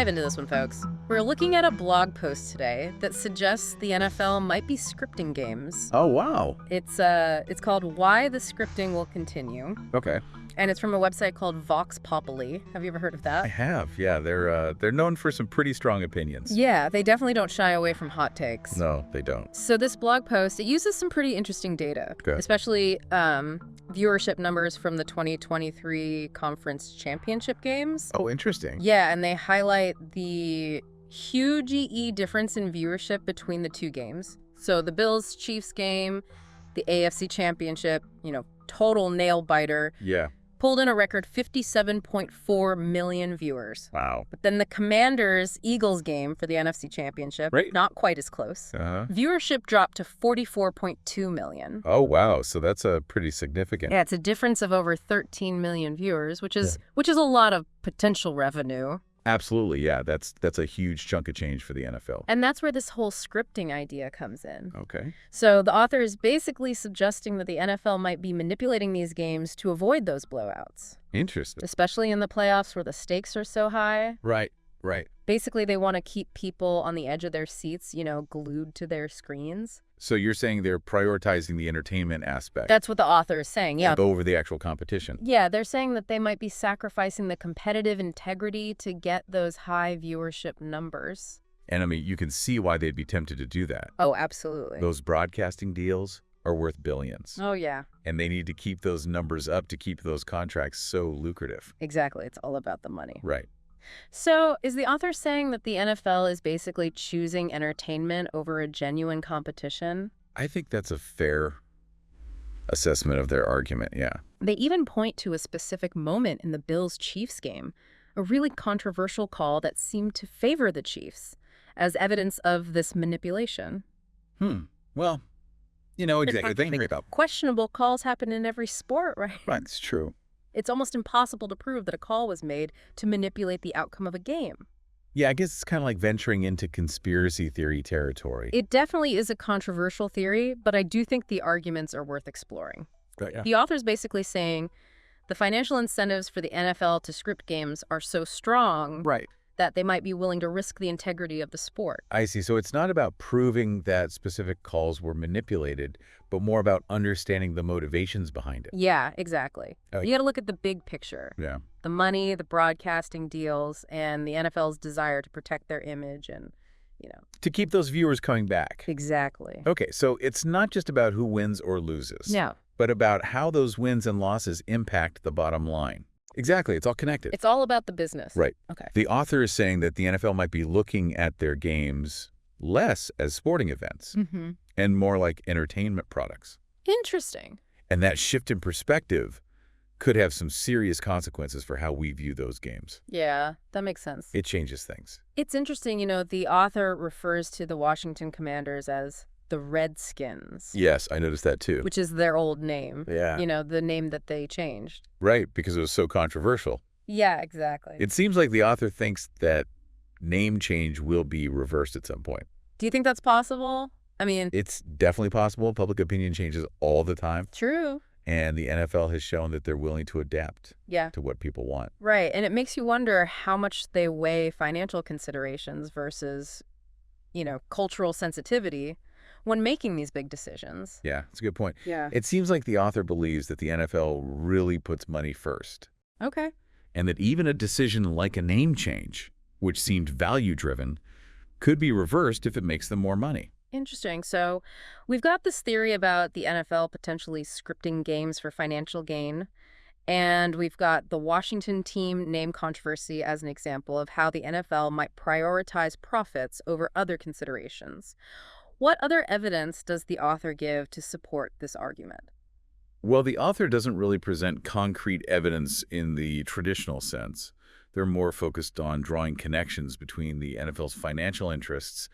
dive into this one, folks. We're looking at a blog post today that suggests the NFL might be scripting games. Oh, wow. It's called Why the Scripting Will Continue. Okay. And it's from a website called Vox Populi. Have you ever heard of that? I have. Yeah, they're known for some pretty strong opinions. Yeah, they definitely don't shy away from hot takes. No, they don't. So this blog post, it uses some pretty interesting data, especially viewership numbers from the 2023 conference championship games. Oh, interesting. Yeah, and they highlight the huge difference in viewership between the two games. So the Bills-Chiefs game, the AFC championship, total nail-biter. Yeah. Pulled in a record 57.4 million viewers. Wow. But then the Commanders-Eagles game for the NFC Championship, not quite as close. Viewership dropped to 44.2 million. Oh, wow. So that's a pretty significant. Yeah, it's a difference of over 13 million viewers, which is a lot of potential revenue. Absolutely, yeah. That's a huge chunk of change for the NFL. And that's where this whole scripting idea comes in. Okay. So the author is basically suggesting that the NFL might be manipulating these games to avoid those blowouts. Interesting. Especially in the playoffs where the stakes are so high. Right. Basically, they want to keep people on the edge of their seats, glued to their screens. So you're saying they're prioritizing the entertainment aspect. That's what the author is saying, yeah. Over the actual competition. Yeah, they're saying that they might be sacrificing the competitive integrity to get those high viewership numbers. And I mean, you can see why they'd be tempted to do that. Oh, absolutely. Those broadcasting deals are worth billions. Oh, yeah. And they need to keep those numbers up to keep those contracts so lucrative. Exactly. It's all about the money. Right. So is the author saying that the NFL is basically choosing entertainment over a genuine competition? I think that's a fair assessment of their argument, yeah. They even point to a specific moment in the Bills-Chiefs game, a really controversial call that seemed to favor the Chiefs, as evidence of this manipulation. Well, exactly. Think about questionable calls happen in every sport, right? Right, it's true. It's almost impossible to prove that a call was made to manipulate the outcome of a game. Yeah, I guess it's kind of like venturing into conspiracy theory territory. It definitely is a controversial theory, but I do think the arguments are worth exploring. Right, yeah. The author's basically saying the financial incentives for the NFL to script games are so strong that they might be willing to risk the integrity of the sport. I see. So it's not about proving that specific calls were manipulated, but more about understanding the motivations behind it. Yeah, exactly. You got to look at the big picture. Yeah. The money, the broadcasting deals, and the NFL's desire to protect their image and, to keep those viewers coming back. Exactly. Okay, so it's not just about who wins or loses. No. But about how those wins and losses impact the bottom line. Exactly. It's all connected. It's all about the business. Right. Okay. The author is saying that the NFL might be looking at their games less as sporting events and more like entertainment products. Interesting. And that shift in perspective could have some serious consequences for how we view those games. Yeah, that makes sense. It changes things. It's interesting, the author refers to the Washington Commanders as the Redskins. Yes, I noticed that too. Which is their old name. Yeah. The name that they changed. Right, because it was so controversial. Yeah, exactly. It seems like the author thinks that name change will be reversed at some point. Do you think that's possible? I mean... It's definitely possible. Public opinion changes all the time. True. And the NFL has shown that they're willing to adapt to what people want. Right, and it makes you wonder how much they weigh financial considerations versus, cultural sensitivity when making these big decisions. Yeah, that's a good point. Yeah. It seems like the author believes that the NFL really puts money first. Okay. And that even a decision like a name change, which seemed value-driven, could be reversed if it makes them more money. Interesting. So we've got this theory about the NFL potentially scripting games for financial gain. And we've got the Washington team name controversy as an example of how the NFL might prioritize profits over other considerations. What other evidence does the author give to support this argument? Well, the author doesn't really present concrete evidence in the traditional sense. They're more focused on drawing connections between the NFL's financial interests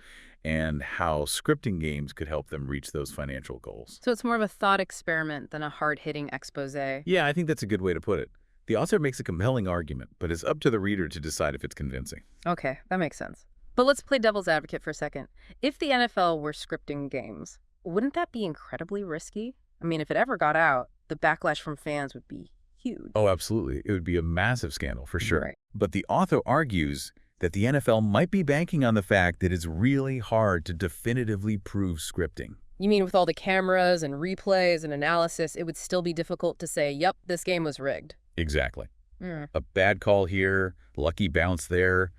and how scripting games could help them reach those financial goals. So it's more of a thought experiment than a hard-hitting expose. Yeah, I think that's a good way to put it. The author makes a compelling argument, but it's up to the reader to decide if it's convincing. Okay, that makes sense. But let's play devil's advocate for a second. If the NFL were scripting games, wouldn't that be incredibly risky? I mean, if it ever got out, the backlash from fans would be huge. Oh, absolutely. It would be a massive scandal, for sure. Right. But the author argues that the NFL might be banking on the fact that it's really hard to definitively prove scripting. You mean with all the cameras and replays and analysis, it would still be difficult to say, yep, this game was rigged? Exactly. Hmm. A bad call here, lucky bounce there.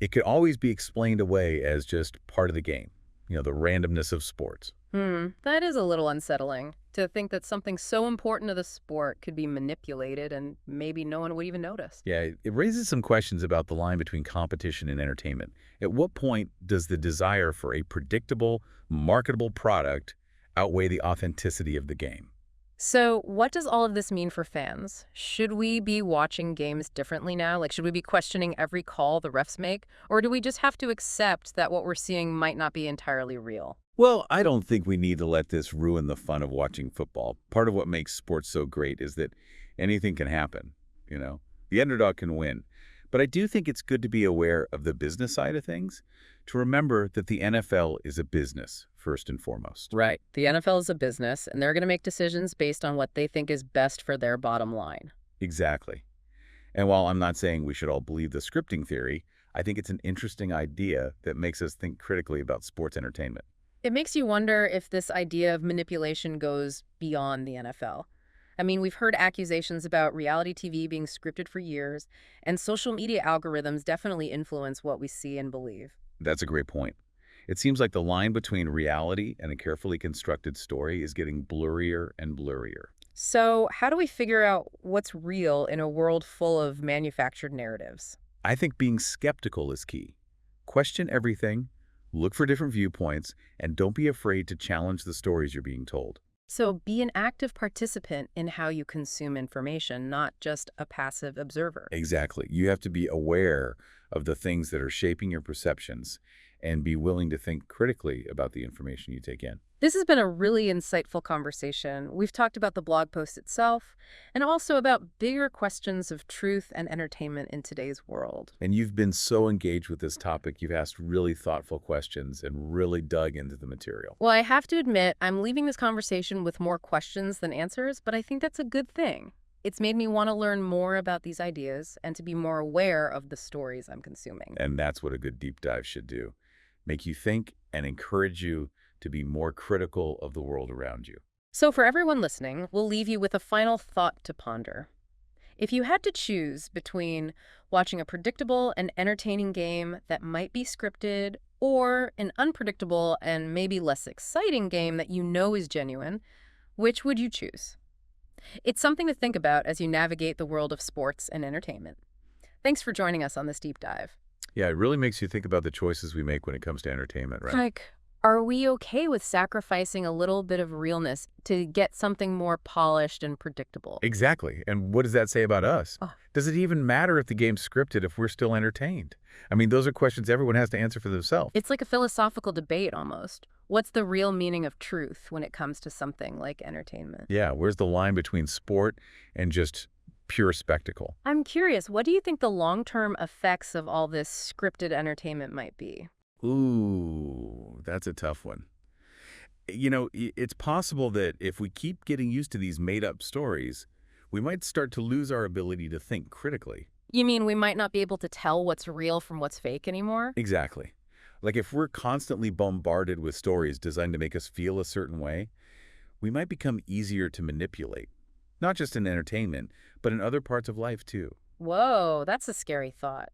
It could always be explained away as just part of the game, the randomness of sports. That is a little unsettling, to think that something so important to the sport could be manipulated and maybe no one would even notice. Yeah, it raises some questions about the line between competition and entertainment. At what point does the desire for a predictable, marketable product outweigh the authenticity of the game? So, what does all of this mean for fans? Should we be watching games differently now? Like, should we be questioning every call the refs make? Or do we just have to accept that what we're seeing might not be entirely real? Well, I don't think we need to let this ruin the fun of watching football. Part of what makes sports so great is that anything can happen. The underdog can win. But I do think it's good to be aware of the business side of things, to remember that the NFL is a business, first and foremost. Right. The NFL is a business, and they're going to make decisions based on what they think is best for their bottom line. Exactly. And while I'm not saying we should all believe the scripting theory, I think it's an interesting idea that makes us think critically about sports entertainment. It makes you wonder if this idea of manipulation goes beyond the NFL. I mean, we've heard accusations about reality TV being scripted for years, and social media algorithms definitely influence what we see and believe. That's a great point. It seems like the line between reality and a carefully constructed story is getting blurrier and blurrier. So, how do we figure out what's real in a world full of manufactured narratives? I think being skeptical is key. Question everything, look for different viewpoints, and don't be afraid to challenge the stories you're being told. So, be an active participant in how you consume information, not just a passive observer. Exactly. You have to be aware of the things that are shaping your perceptions and be willing to think critically about the information you take in. This has been a really insightful conversation. We've talked about the blog post itself and also about bigger questions of truth and entertainment in today's world. And you've been so engaged with this topic. You've asked really thoughtful questions and really dug into the material. Well, I have to admit, I'm leaving this conversation with more questions than answers, but I think that's a good thing. It's made me want to learn more about these ideas and to be more aware of the stories I'm consuming. And that's what a good deep dive should do. Make you think and encourage you to be more critical of the world around you. So for everyone listening, we'll leave you with a final thought to ponder. If you had to choose between watching a predictable and entertaining game that might be scripted or an unpredictable and maybe less exciting game that you know is genuine, which would you choose? It's something to think about as you navigate the world of sports and entertainment. Thanks for joining us on this deep dive. Yeah, it really makes you think about the choices we make when it comes to entertainment, right? Like, are we okay with sacrificing a little bit of realness to get something more polished and predictable? Exactly. And what does that say about us? Oh. Does it even matter if the game's scripted if we're still entertained? I mean, those are questions everyone has to answer for themselves. It's like a philosophical debate almost. What's the real meaning of truth when it comes to something like entertainment? Yeah, where's the line between sport and just pure spectacle? I'm curious, what do you think the long-term effects of all this scripted entertainment might be? Ooh, that's a tough one. It's possible that if we keep getting used to these made-up stories, we might start to lose our ability to think critically. You mean we might not be able to tell what's real from what's fake anymore? Exactly. Like if we're constantly bombarded with stories designed to make us feel a certain way, we might become easier to manipulate. Not just in entertainment, but in other parts of life too. Whoa, that's a scary thought.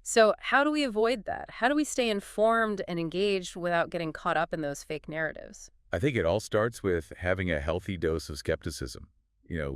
So how do we avoid that? How do we stay informed and engaged without getting caught up in those fake narratives? I think it all starts with having a healthy dose of skepticism.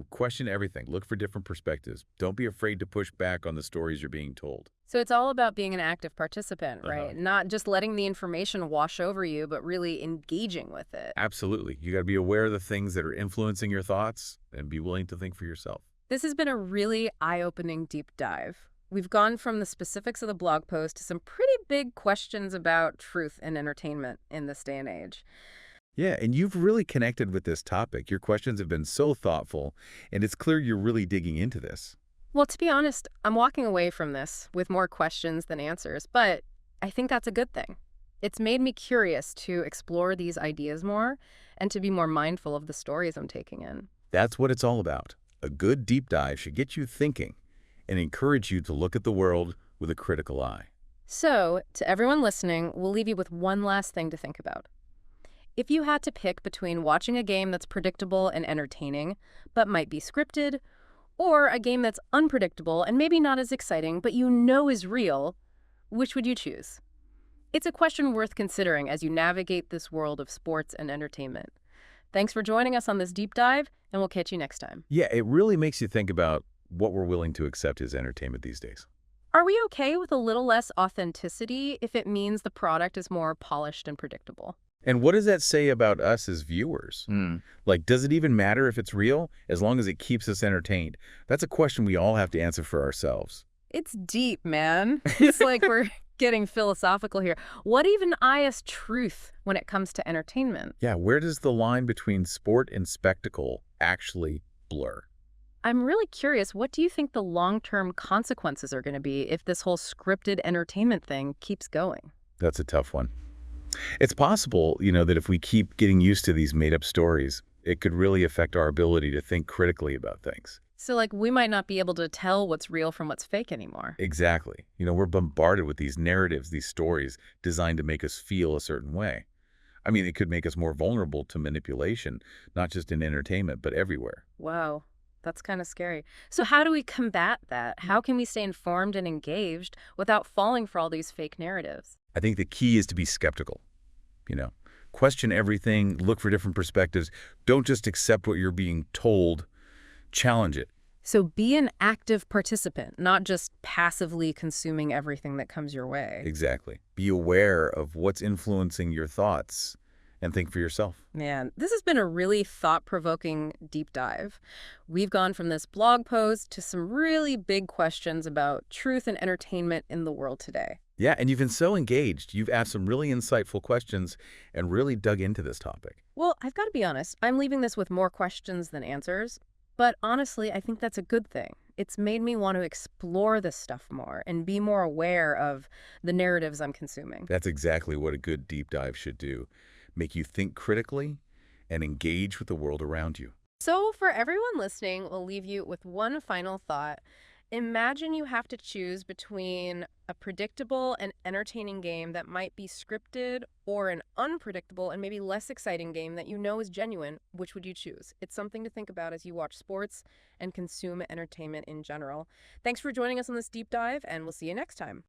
Question everything. Look for different perspectives. Don't be afraid to push back on the stories you're being told. So it's all about being an active participant, right? Uh-huh. Not just letting the information wash over you, but really engaging with it. Absolutely. You got to be aware of the things that are influencing your thoughts and be willing to think for yourself. This has been a really eye-opening deep dive. We've gone from the specifics of the blog post to some pretty big questions about truth and entertainment in this day and age. Yeah, and you've really connected with this topic. Your questions have been so thoughtful, and it's clear you're really digging into this. Well, to be honest, I'm walking away from this with more questions than answers, but I think that's a good thing. It's made me curious to explore these ideas more and to be more mindful of the stories I'm taking in. That's what it's all about. A good deep dive should get you thinking and encourage you to look at the world with a critical eye. So, to everyone listening, we'll leave you with one last thing to think about. If you had to pick between watching a game that's predictable and entertaining, but might be scripted, or a game that's unpredictable and maybe not as exciting, but you know is real, which would you choose? It's a question worth considering as you navigate this world of sports and entertainment. Thanks for joining us on this deep dive, and we'll catch you next time. Yeah, it really makes you think about what we're willing to accept as entertainment these days. Are we okay with a little less authenticity if it means the product is more polished and predictable? And what does that say about us as viewers? Hmm. Like, does it even matter if it's real, as long as it keeps us entertained? That's a question we all have to answer for ourselves. It's deep, man. It's like we're getting philosophical here. What even I as truth when it comes to entertainment? Yeah, where does the line between sport and spectacle actually blur? I'm really curious, what do you think the long-term consequences are going to be if this whole scripted entertainment thing keeps going? That's a tough one. It's possible, that if we keep getting used to these made-up stories, it could really affect our ability to think critically about things. So, like, we might not be able to tell what's real from what's fake anymore. Exactly. We're bombarded with these narratives, these stories designed to make us feel a certain way. I mean, it could make us more vulnerable to manipulation, not just in entertainment, but everywhere. Wow, that's kind of scary. So how do we combat that? How can we stay informed and engaged without falling for all these fake narratives? I think the key is to be skeptical. You know, question everything, look for different perspectives. Don't just accept what you're being told, challenge it. So be an active participant, not just passively consuming everything that comes your way. Exactly. Be aware of what's influencing your thoughts and think for yourself. Man, this has been a really thought-provoking deep dive. We've gone from this blog post to some really big questions about truth and entertainment in the world today. Yeah, and you've been so engaged. You've asked some really insightful questions and really dug into this topic. Well, I've got to be honest, I'm leaving this with more questions than answers. But honestly, I think that's a good thing. It's made me want to explore this stuff more and be more aware of the narratives I'm consuming. That's exactly what a good deep dive should do. Make you think critically and engage with the world around you. So for everyone listening, we'll leave you with one final thought. Imagine you have to choose between a predictable and entertaining game that might be scripted or an unpredictable and maybe less exciting game that you know is genuine. Which would you choose? It's something to think about as you watch sports and consume entertainment in general. Thanks for joining us on this deep dive, and we'll see you next time.